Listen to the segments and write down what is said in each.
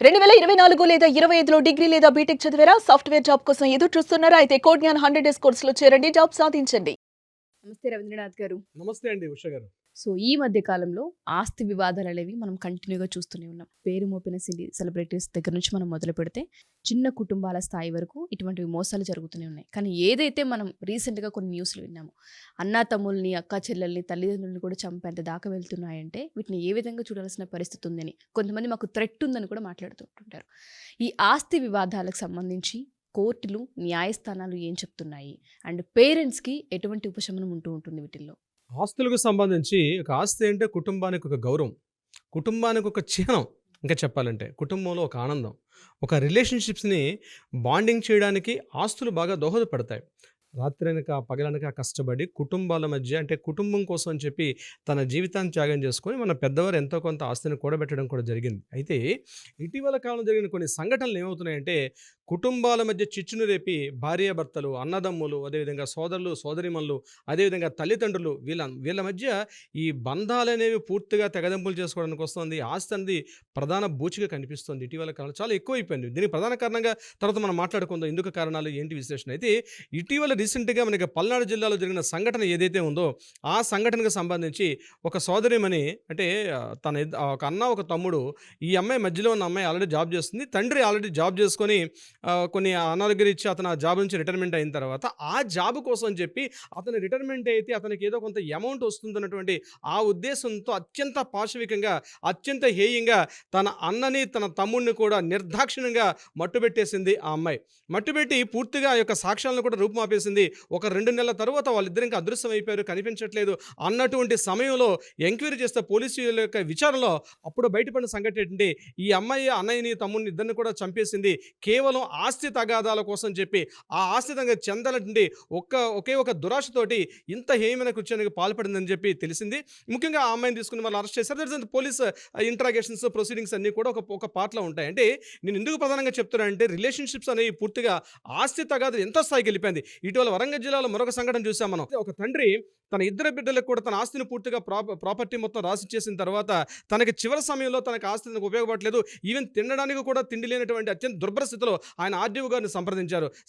2024 లేదా 25లో డిగ్రీ లేదా బీటెక్ చదివారా? సాఫ్ట్‌వేర్ జాబ్ కోసం ఎదురు చూస్తున్నారా? అయితే కోడ్‌జ్ఞాన్ 100 డేస్ కోర్సులో చేరండి. జాబ్ సాధించండి. నమస్తే రవీంద్రనాథ్ గారు. నమస్తే అండి ఉష గారు. సో, ఈ మధ్య కాలంలో ఆస్తి వివాదాలనేవి మనం కంటిన్యూగా చూస్తూనే ఉన్నాం. పేరు మోపిన సెలబ్రిటీస్ దగ్గర నుంచి మనం మొదలుపెడితే, చిన్న కుటుంబాల స్థాయి వరకు ఇటువంటివి మోసాలు జరుగుతూనే ఉన్నాయి. కానీ ఏదైతే మనం రీసెంట్‌గా కొన్ని న్యూస్‌లు విన్నామో, అన్నా తమ్ముల్ని, అక్కా చెల్లెల్ని, తల్లిదండ్రుల్ని కూడా చంపేంత దాకా వెళ్తున్నాయంటే, వీటిని ఏ విధంగా చూడాల్సిన పరిస్థితి ఉందని, కొంతమంది మాకు థ్రెట్ ఉందని కూడా మాట్లాడుతూ ఉంటుంటారు. ఈ ఆస్తి వివాదాలకు సంబంధించి కోర్టులు, న్యాయస్థానాలు ఏం చెప్తున్నాయి? అండ్ పేరెంట్స్‌కి ఎటువంటి ఉపశమనం ఉంటూ ఉంటుంది వీటిల్లో? ఆస్తులకు సంబంధించి ఒక ఆస్తి అంటే కుటుంబానికి ఒక గౌరవం, కుటుంబానికి ఒక చిహ్నం. ఇంకా చెప్పాలంటే కుటుంబంలో ఒక ఆనందం, ఒక రిలేషన్షిప్స్ని బాండింగ్ చేయడానికి ఆస్తులు బాగా దోహదపడతాయి. రాత్రనక పగలనక కష్టపడి కుటుంబాల మధ్య అంటే కుటుంబం కోసం అని చెప్పి తన జీవితాన్ని త్యాగం చేసుకొని మన పెద్దవారు ఎంతో కొంత ఆస్తిని కూడబెట్టడం కూడా జరిగింది. అయితే ఇటీవల కాలంలో జరిగిన కొన్ని సంఘటనలు ఏమవుతున్నాయంటే కుటుంబాల మధ్య చిచ్చును రేపి భార్యాభర్తలు, అన్నదమ్ములు, అదేవిధంగా సోదరులు, సోదరిమణులు, అదేవిధంగా తల్లిదండ్రులు వీళ్ళ వీళ్ళ మధ్య ఈ బంధాలనేవి పూర్తిగా తెగదెంపులు చేసుకోవడానికి వస్తుంది. ఆస్తి అనేది ప్రధాన బూచిగా కనిపిస్తుంది. ఇటీవల కాలంలో చాలా ఎక్కువైపోయింది. దీనికి ప్రధాన కారణంగా తర్వాత మనం మాట్లాడుకుందాం. ఎందుకు కారణాలు ఏంటి విశ్లేషణ. అయితే ఇటీవల రీసెంట్‌గా మనకి పల్నాడు జిల్లాలో జరిగిన సంఘటన ఏదైతే ఉందో, ఆ సంఘటనకు సంబంధించి ఒక సోదరిమణి అంటే ఒక అన్న, ఒక తమ్ముడు, ఈ అమ్మాయి మధ్యలో ఉన్న అమ్మాయి ఆల్రెడీ జాబ్ చేస్తుంది. తండ్రి ఆల్రెడీ జాబ్ చేసుకొని కొన్ని అనారోగ్యరీత్యా అతను ఆ జాబ్ నుంచి రిటైర్మెంట్ అయిన తర్వాత, ఆ జాబ్ కోసం అని చెప్పి అతను రిటైర్మెంట్ అయితే అతనికి ఏదో కొంత అమౌంట్ వస్తుందన్నటువంటి ఆ ఉద్దేశంతో అత్యంత పాశవికంగా, అత్యంత హేయంగా తన అన్నని, తన తమ్ముడిని కూడా నిర్దాక్షిణ్యంగా మట్టుబెట్టేసింది ఆ అమ్మాయి. మట్టుబెట్టి పూర్తిగా ఆ యొక్క సాక్ష్యాలను కూడా రూపుమాపేసింది. ఒక 2 నెలల తరువాత వాళ్ళిద్దరు ఇంకా అదృశ్యం అయిపోయారు, కనిపించట్లేదు అన్నటువంటి సమయంలో ఎంక్వైరీ చేస్తే పోలీసుల యొక్క విచారణలో అప్పుడు బయటపడిన సంఘటన ఏంటంటే, ఈ అమ్మాయి అన్నయ్యని, తమ్ముడిని ఇద్దరిని కూడా చంపేసింది. కేవలం ఆస్తి తగాదాల కోసం చెప్పి, ఆ ఆస్తి తగాదా చెందాలంటే ఒకే ఒక దురాశతోటి ఇంత హేయమైన కృత్యానికి పాల్పడిందని చెప్పి తెలిసింది. ముఖ్యంగా ఆ అమ్మాయిని తీసుకుని వాళ్ళు అరెస్ట్ చేశారు. That is police interrogations, proceedings అన్నీ కూడా ఒక పార్ట్‌లో ఉంటాయి. అంటే నేను ఎందుకు ప్రధానంగా చెప్తున్నానంటే రిలేషన్‌షిప్స్ అనేవి పూర్తిగా ఆస్తి తగాదా ఎంతో స్థాయికి వెళ్ళిపోయింది. ఇటీవల వరంగల్ జిల్లాలో మరొక సంఘటన చూసాం మనం. ఒక తండ్రి తన ఇద్దరు బిడ్డలకు కూడా తన ఆస్తిని పూర్తిగా ప్రాపర్టీ మొత్తం రాసిచ్చేసిన తర్వాత తనకి చివరి సమయంలో తనకు ఆస్తి తనకు ఉపయోగపడలేదు, ఈవెన్ తినడానికి కూడా తిండి లేనటువంటి అత్యంత దుర్భర స్థితిలో ఆయన ఆర్డీఓ గారిని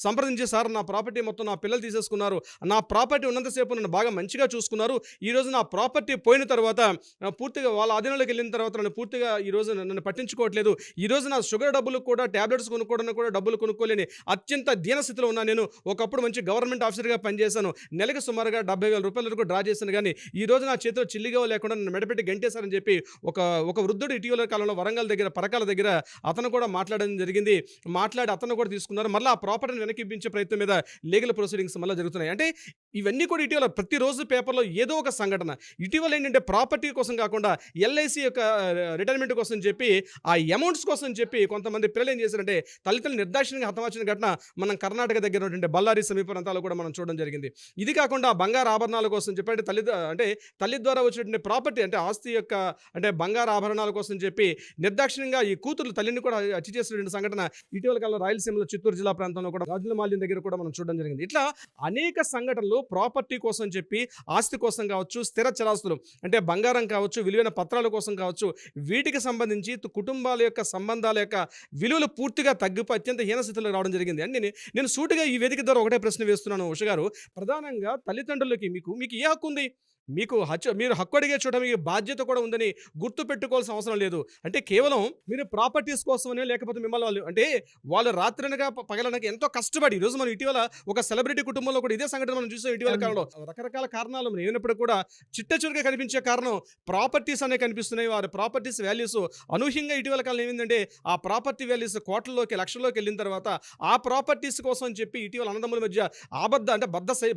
సంప్రదించి సార్ నా ప్రాపర్టీ మొత్తం నా పిల్లలు తీసేసుకున్నారు, నా ప్రాపర్టీ ఉన్నంతసేపు నన్ను బాగా మంచిగా చూసుకున్నారు, ఈరోజు నా ప్రాపర్టీ పోయిన తర్వాత పూర్తిగా వాళ్ళ ఆధీనంలోకి వెళ్ళిన తర్వాత నన్ను పూర్తిగా ఈరోజు నన్ను పట్టించుకోవట్లేదు, ఈరోజు నా షుగర్ డబ్బులు కూడా ట్యాబ్లెట్స్ కొనుక్కోవడానికి కూడా డబ్బులు కొనుక్కోలేని అత్యంత దీనస్థితిలో ఉన్నాను. నేను ఒకప్పుడు మంచి గవర్నమెంట్ ఆఫీసర్గా పనిచేశాను, నెలకు సుమారుగా 70,000 రూపాయల వరకు డ్రా చేశాను, కానీ ఈ రోజు నా చేతిలో చిల్లిగా లేకుండా నన్ను మెడపెట్టి గంటేశారని చెప్పి ఒక వృద్ధుడు ఇటీవల కాలంలో వరంగల్ దగ్గర పరకాల దగ్గర అతను కూడా మాట్లాడడం జరిగింది. మాట్లాడి అతను కూడా తీసుకున్నారు. మళ్ళీ ఆ ప్రాపర్టీని వెనక్కి ఇప్పించే ప్రయత్నం మీద లీగల్ ప్రొసీడింగ్స్ మళ్ళీ జరుగుతున్నాయి. అంటే ఇవన్నీ కూడా ఇటీవల ప్రతిరోజు పేపర్లో ఏదో ఒక సంఘటన. ఇటీవల ఏంటంటే ప్రాపర్టీ కోసం కాకుండా ఎల్ఐసి యొక్క రిటైర్మెంట్ కోసం చెప్పి ఆ అమౌంట్స్ కోసం చెప్పి కొంతమంది పిల్లలు ఏం చేశారంటే తల్లిదండ్రులు నిర్దాక్షిణ్యంగా హతమార్చిన ఘటన మనం కర్ణాటక దగ్గర ఉన్నటువంటి బళ్ళారి సమీప ప్రాంతాల్లో కూడా మనం చూడడం జరిగింది. ఇది కాకుండా బంగారు ఆభరణాల కోసం చెప్పి తల్లి ద్వారా వచ్చినటువంటి ప్రాపర్టీ అంటే ఆస్తి యొక్క అంటే బంగారు ఆభరణాల కోసం చెప్పి నిర్దాక్షిణ్యంగా ఈ కూతురు తల్లిని కూడా హత్య చేసినటువంటి సంఘటన ఇటీవల కాలంలో రాయలసీమలో చిత్తూరు జిల్లా ప్రాంతంలో కూడా రాజుల మాల్యం దగ్గర కూడా మనం చూడడం జరిగింది. ఇట్లా అనేక సంఘటనలు ప్రాపర్టీ కోసం చెప్పి ఆస్తి కోసం కావచ్చు, స్థిర చరాస్తులు అంటే బంగారం కావచ్చు, విలువైన పత్రాల కోసం కావచ్చు, వీటికి సంబంధించి కుటుంబాల యొక్క సంబంధాల యొక్క విలువలు పూర్తిగా తగ్గిపోయి అత్యంత హీనస్థితిలో రావడం జరిగింది. అని నేను సూటిగా ఈ వేదిక ద్వారా ఒకటే ప్రశ్న వేస్తున్నాను ఉష గారు. ప్రధానంగా తల్లిదండ్రులకి మీకు ఏ హక్కు ఉంది? మీరు హక్కు అడిగే చోట మీకు బాధ్యత కూడా ఉందని గుర్తు పెట్టుకోవాల్సిన అవసరం లేదు. అంటే కేవలం మీరు ప్రాపర్టీస్ కోసమనే లేకపోతే మిమ్మల్ని వాళ్ళు రాత్రనగా పగలనగా ఎంతో కష్టపడి ఈరోజు మనం ఇటీవల ఒక సెలబ్రిటీ కుటుంబంలో కూడా ఇదే సంఘటన మనం చూసాం. ఇటీవల కాలంలో రకరకాల కారణాలు ఏమైనప్పుడు కూడా చిట్టచివరిగా కనిపించే కారణం ప్రాపర్టీస్ అనే కనిపిస్తున్నాయి. వారి ప్రాపర్టీస్ వాల్యూస్ అనూహ్యంగా ఇటీవల కాలం ఏమైందంటే ఆ ప్రాపర్టీ వాల్యూస్ కోట్లలోకి, లక్షల్లోకి వెళ్ళిన తర్వాత ఆ ప్రాపర్టీస్ కోసం అని చెప్పి ఇటీవల అన్నదమ్ముల మధ్య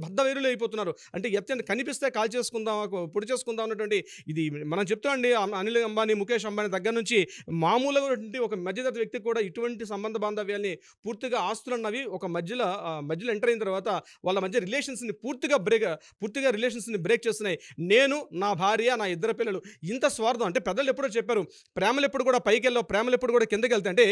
బద్ధ వైరులు అయిపోతున్నారు. అంటే ఎత్తండి కనిపిస్తే కాల్ చేసుకుందాం, పొడి చేసుకుందాం అన్నటువంటి ఇది మనం చెప్తామండి. అనిల్ అంబానీ, ముఖేష్ అంబానీ దగ్గర నుంచి మామూలుగా ఒక మధ్యతరగతి వ్యక్తి కూడా ఇటువంటి సంబంధ బాంధవ్యాల్ని పూర్తిగా ఆస్తులు అన్నవి ఒక మధ్యలో ఎంటర్ అయిన తర్వాత వాళ్ళ మధ్య రిలేషన్స్ని పూర్తిగా బ్రేక్ చేస్తున్నాయి. నేను, నా భార్య, నా ఇద్దరు పిల్లలు ఇంత స్వార్థం అంటే పెద్దలు ఎప్పుడో చెప్పారు, ప్రేమలు ఎప్పుడు కూడా పైకి వెళ్ళవు, ప్రేమలు ఎప్పుడు కూడా కిందకి వెళ్తాయి. అంటే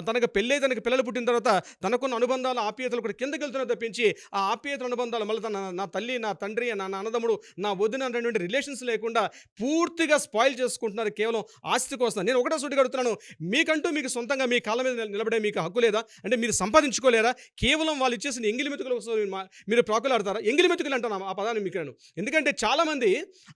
తనకు పెళ్ళై తనకు పిల్లలు పుట్టిన తర్వాత తనకున్న అనుబంధాలు, ఆప్యాయతలు కూడా కిందకి వెళ్తున్నాయి తప్పించి ఆ ఆప్యాయతల అనుబంధాలు మళ్ళీ నా తల్లి, నా తండ్రి, నా అన్నదమ్ముడు, నా వదిన, అనేటువంటి రిలేషన్స్ లేకుండా పూర్తిగా స్పాయిల్ చేసుకుంటున్నారు కేవలం ఆస్తి కోసం. నేను ఒకటే సూటిగా అడుగుతున్నాను, మీకంటూ మీకు సొంతంగా మీ కాళ్ళ మీద నిలబడే మీకు హక్కు లేదా? అంటే మీరు సంపాదించుకోలేరా? కేవలం వాళ్ళు ఇచ్చేసిన ఎంగిలి మెతుకుల కోసం మీరు ప్రాకులాడతారా? ఎంగిలి మెతుకులు అంటాను ఆ పదాన్ని మీకు నేను. ఎందుకంటే చాలామంది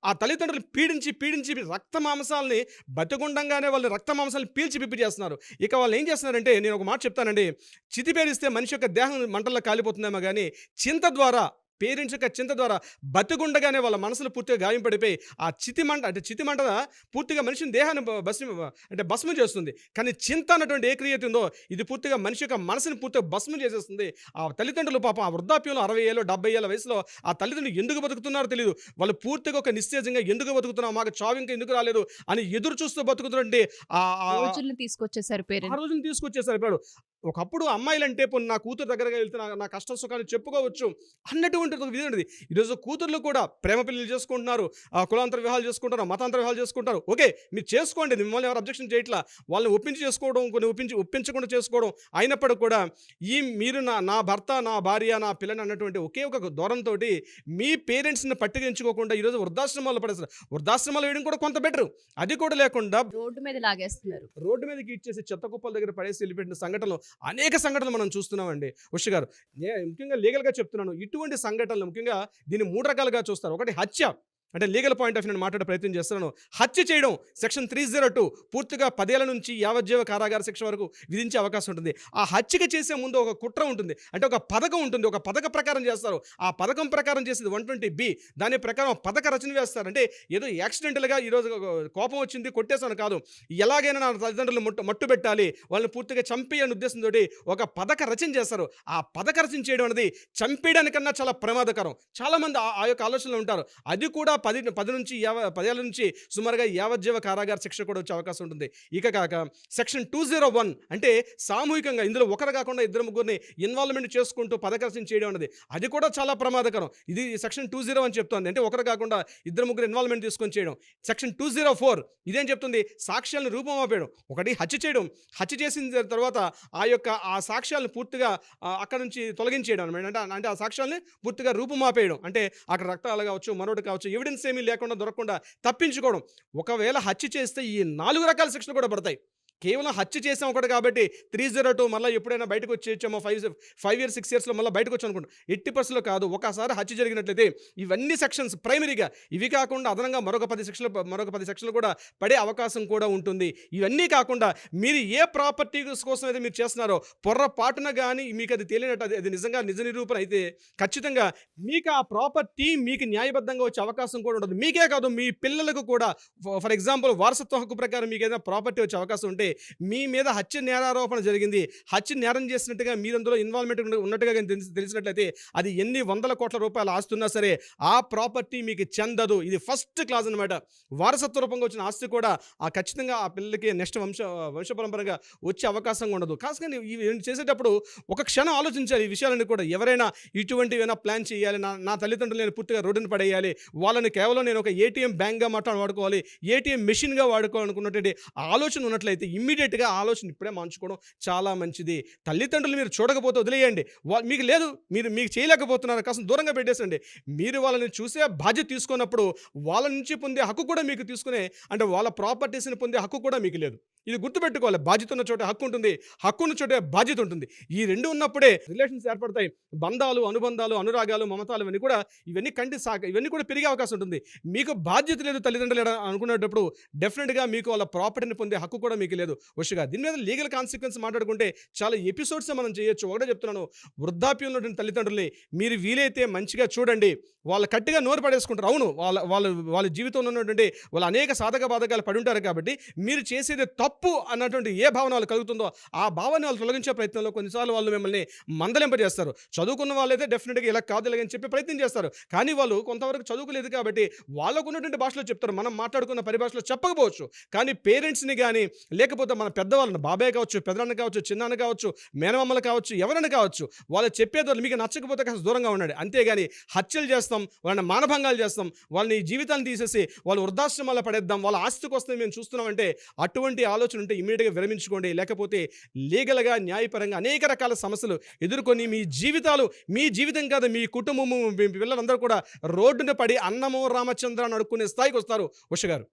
ఆ తల్లిదండ్రులు పీడించి పీడించి రక్త మాంసాలని బతికుండంగానే వాళ్ళు రక్త మాంసాలను పీల్చి పిప్పి చేస్తున్నారు. ఇక వాళ్ళు ఏం చేస్తున్నారంటే, నేను ఒక మాట చెప్తానండి, చితి పేరిస్తే మనిషి యొక్క దేహం మంటల్లో కాలిపోతుందేమో కానీ చింత ద్వారా, పేరెంట్స్ యొక్క చింత ద్వారా బతికుండగానే వాళ్ళ మనసులు పూర్తిగా గాయం పడిపోయి ఆ చితిమంట పూర్తిగా మనిషిని దేహాన్ని భస్మం చేస్తుంది. కానీ చింత అన్నటువంటి ఏ క్రియ ఉందో ఇది పూర్తిగా మనిషి యొక్క మనసుని పూర్తిగా భస్మం చేసేస్తుంది. ఆ తల్లిదండ్రులు పాపం ఆ వృద్ధాప్యంలో 60 ఏళ్ళు 70 ఏళ్ళ వయసులో ఆ తల్లిదండ్రులు ఎందుకు బతుకుతున్నారో తెలియదు. వాళ్ళు పూర్తిగా ఒక నిశ్చేజంగా ఎందుకు బతుకుతున్నాం, మాకు చావు ఇంకా ఎందుకు రాలేదు అని ఎదురు చూస్తూ బతుకుతున్నట్టు రోజుల్ని తీసుకొచ్చేసారు ఆ పేరెంట్స్. రోజున తీసుకొచ్చేసారు. ఇప్పుడు ఒకప్పుడు అమ్మాయిలంటే పోనీ నా కూతురు దగ్గరగా వెళ్తే నా కష్ట సుఖాలు చెప్పుకోవచ్చు అన్నటువంటి ఒక విధి ఉండేది. ఈరోజు కూతుర్లు కూడా ప్రేమ పెళ్లిలు చేసుకుంటున్నారు, కులాంతర వివాహాలు చేసుకుంటారు, మతాంతర వివాహాలు చేసుకుంటారు. ఓకే, మీరు చేసుకోండి, మిమ్మల్ని ఎవరు అబ్జెక్షన్ చేయట్లా. వాళ్ళని ఒప్పించి చేసుకోవడం, కొన్ని ఒప్పించకుండా చేసుకోవడం అయినప్పటికీ కూడా మీరు నా భర్త, నా భార్య, నా పిల్లని అన్నటువంటి ఒకే ఒక ధోరణితో మీ పేరెంట్స్ని పట్టించుకోకుండా ఈరోజు వృద్ధాశ్రమాల్లో పడేస్తారు. వృద్ధాశ్రమాలు వేయడం కూడా కొంత బెటర్. అది కూడా లేకుండా రోడ్డు మీద లాగేస్తున్నారు. రోడ్డు మీదకి ఇచ్చేసి చెత్త కుప్పల దగ్గర పడేసి వెళ్ళిపెట్టిన సంఘటనలు, అనేక సంఘటనలు మనం చూస్తున్నామండి. ఉష గారు, ముఖ్యంగా లీగల్గా చెప్తున్నాను, ఇటువంటి సంఘటనలు ముఖ్యంగా దీన్ని 3 రకాలుగా చూస్తారు. ఒకటి హత్య, అంటే లీగల్ పాయింట్ ఆఫ్ వ్యూ నేను మాట్లాడే ప్రయత్నం చేస్తున్నాను. హత్య చేయడం సెక్షన్ 302 పూర్తిగా 10 ఏళ్ల నుంచి యావజ్జీవ కారాగార శిక్ష వరకు విధించే అవకాశం ఉంటుంది. ఆ హత్యకి చేసే ముందు ఒక కుట్ర ఉంటుంది, అంటే ఒక పథకం ఉంటుంది, ఒక పథక ప్రకారం చేస్తారు. ఆ పథకం ప్రకారం చేసేది 120B. దాని ప్రకారం పథక రచన వేస్తారు. అంటే ఏదో యాక్సిడెంటల్గా ఈరోజు కోపం వచ్చింది కొట్టేసాను కాదు, ఎలాగైనా నా తల్లిదండ్రులు మట్టు పెట్టాలి, వాళ్ళని పూర్తిగా చంపేయని ఉద్దేశంతో ఒక పథక రచన చేస్తారు. ఆ పథక రచన చేయడం అనేది చంపేయడానికన్నా చాలా ప్రమాదకరం. చాలామంది ఆ యొక్క ఆలోచనలో ఉంటారు. అది కూడా 10 నుంచి 10 ఏళ్ళ నుంచి సుమారుగా యావజ్జీవ కారాగార శిక్ష కూడా వచ్చే అవకాశం ఉంటుంది. ఇక కాక సెక్షన్ 201 అంటే సామూహికంగా ఇందులో ఒకరు కాకుండా 2-3 ఇన్వాల్వ్మెంట్ చేసుకుంటూ పథకరచన చేయడం అనేది అది కూడా చాలా ప్రమాదకరం. ఇది సెక్షన్ 20 అని చెప్తుంది, అంటే ఒకరు కాకుండా 2-3 ఇన్వాల్వ్మెంట్ తీసుకొని చేయడం. సెక్షన్ 204 ఇదేం చెప్తుంది, సాక్ష్యాలను రూపమాపేయడం. ఒకటి హత్య చేయడం, హత్య చేసిన తర్వాత ఆ సాక్ష్యాలను పూర్తిగా అక్కడ నుంచి తొలగించేయడం అనమాట. అంటే ఆ సాక్ష్యాలని పూర్తిగా రూపమాపేయడం, అంటే అక్కడ రక్తాలు కావచ్చు, మరొకటి కావచ్చు, ఎవిడెన్స్ ఏమీ లేకుండా దొరకకుండా తప్పించుకోవడం. ఒకవేళ హత్య చేస్తే ఈ 4 రకాల శిక్షలు కూడా పడతాయి. కేవలం హత్య చేసాం ఒకటి కాబట్టి 302 మళ్ళీ ఎప్పుడైనా బయటకు వచ్చేచ్చామో 5 ఇయర్స్ 6 ఇయర్స్లో మళ్ళీ బయటకు వచ్చి అనుకుంటాం. 80% కాదు, ఒకసారి హత్య జరిగినట్లయితే ఇవన్నీ సెక్షన్స్ ప్రైమరీగా, ఇవి కాకుండా అదనంగా మరొక 10 సెక్షన్లు కూడా పడే అవకాశం కూడా ఉంటుంది. ఇవన్నీ కాకుండా మీరు ఏ ప్రాపర్టీస్ కోసం అయితే మీరు చేస్తున్నారో పొర్రపాటున కానీ మీకు అది తేలినట్టు అది నిజంగా నిజ నిరూపణ అయితే ఖచ్చితంగా మీకు ఆ ప్రాపర్టీ మీకు న్యాయబద్ధంగా వచ్చే అవకాశం కూడా ఉండదు. మీకే కాదు, మీ పిల్లలకు కూడా. ఫర్ ఎగ్జాంపుల్, వారసత్వ హక్కు ప్రకారం మీకు ఏదైనా ప్రాపర్టీ వచ్చే అవకాశం ఉంటే మీ మీద హత్య నేరారోపణ జరిగింది, హత్య నేరం చేసినట్టుగా మీరు అందులో ఇన్వాల్వ్మెంట్ ఉన్నట్టుగా తెలిసినట్లయితే అది ఎన్ని 100 కోట్ల రూపాయలు ఆస్తున్నా సరే ఆ ప్రాపర్టీ మీకు చెందదు. ఇది ఫస్ట్ క్లాజ్ అనమాట. వారసత్వ రూపంగా వచ్చిన ఆస్తి కూడా ఖచ్చితంగా ఆ పిల్లలకి నెక్స్ట్ వంశపరంపరగా వచ్చే అవకాశం ఉండదు. కాసుకొని ఇవి చేసేటప్పుడు ఒక క్షణం ఆలోచించాలి ఈ విషయాలన్నీ కూడా. ఎవరైనా ఇటువంటివైనా ప్లాన్ చేయాలి, నా తల్లిదండ్రులు నేను పూర్తిగా రోడ్డును పడేయాలి, వాళ్ళని కేవలం నేను ఒక ఏటీఎం బ్యాంక్గా వాడుకోవాలి, ఏటీఎం మెషిన్గా వాడుకోవాలనుకున్నటువంటి ఆలోచన ఉన్నట్లయితే ఇమ్మీడియట్గా ఆలోచన ఇప్పుడే మార్చుకోవడం చాలా మంచిది. తల్లిదండ్రులు మీరు చూడకపోతే వదిలేయండి, మీకు లేదు, మీకు చేయలేకపోతున్నారు, కాస్త దూరంగా పెట్టేసండి. మీరు వాళ్ళని చూసే బాధ్యత తీసుకున్నప్పుడు వాళ్ళ నుంచి పొందే హక్కు కూడా మీకు తీసుకునే, అంటే వాళ్ళ ప్రాపర్టీస్ని పొందే హక్కు కూడా మీకు లేదు. ఇది గుర్తుపెట్టుకోవాలి. బాధ్యత ఉన్న చోట హక్కు ఉంటుంది, హక్కు ఉన్న చోటే బాధ్యత ఉంటుంది. ఈ రెండు ఉన్నప్పుడే రిలేషన్స్ ఏర్పడతాయి. బంధాలు, అనుబంధాలు, అనురాగాలు, మమతాలు ఇవన్నీ కూడా పెరిగే అవకాశం ఉంటుంది. మీకు బాధ్యత లేదు తల్లిదండ్రులు అనుకునేటప్పుడు డెఫినెట్గా మీకు వాళ్ళ ప్రాపర్టీని పొందే హక్కు కూడా మీకు లేదు. వరుసగా దీని మీద లీగల్ కాన్సిక్వెన్స్ మాట్లాడుకుంటే చాలా ఎపిసోడ్స్ మనం చేయొచ్చు. ఒకటే చెప్తున్నాను, వృద్ధాప్యంలో ఉన్న తల్లిదండ్రుల్ని మీరు వీలైతే మంచిగా చూడండి. వాళ్ళు గట్టిగా నోరు పడేసుకుంటారు. అవును, వాళ్ళ జీవితంలో ఉన్నటువంటి వాళ్ళు అనేక సాధక బాధకాలు పడి ఉంటారు కాబట్టి మీరు చేసేది తప్పు అన్నటువంటి ఏ భావన వాళ్ళు కలుగుతుందో ఆ భావాన్ని వాళ్ళు తొలగించే ప్రయత్నంలో కొన్నిసార్లు వాళ్ళు మిమ్మల్ని మందలింపజేస్తారు. చదువుకున్న వాళ్ళైతే డెఫినెట్గా ఇలా కాదు ఇలాగని చెప్పి ప్రయత్నం చేస్తారు. కానీ వాళ్ళు కొంతవరకు చదువుకోలేదు కాబట్టి వాళ్ళకు ఉన్నటువంటి భాషలో చెప్తారు. మనం మాట్లాడుకున్న పరిభాషలో చెప్పకపోవచ్చు, కానీ పేరెంట్స్ని కానీ లేకపోతే మన పెద్దవాళ్ళని, బాబాయ్ కావచ్చు, పెదనాన్న కావచ్చు, చిన్నాన్న కావచ్చు, మేనమామలు కావచ్చు, ఎవరైనా కావచ్చు, వాళ్ళు చెప్పేది మీకు నచ్చకపోతే కాస్త దూరంగా ఉండండి. అంతేగాని హత్యలు చేస్తాం, వాళ్ళని మానభంగాలు చేస్తాం, వాళ్ళని జీవితాన్ని తీసేసి వాళ్ళు వృద్ధాశ్రమాల్లో పడేద్దాం, వాళ్ళ ఆస్తికి వస్తే మేము చూస్తున్నామంటే అటువంటి ఆలోచన ఆలోచన ఉంటే ఇమీడియట్గా విరమించుకోండి. లేకపోతే లీగల్గా న్యాయపరంగా అనేక రకాల సమస్యలు ఎదుర్కొని మీ జీవితం కాదు, మీ కుటుంబము, మీ పిల్లలందరూ కూడా రోడ్డున పడి అన్నమో రామచంద్ర అని అడుక్కునే స్థాయికి వస్తారు ఉష గారు.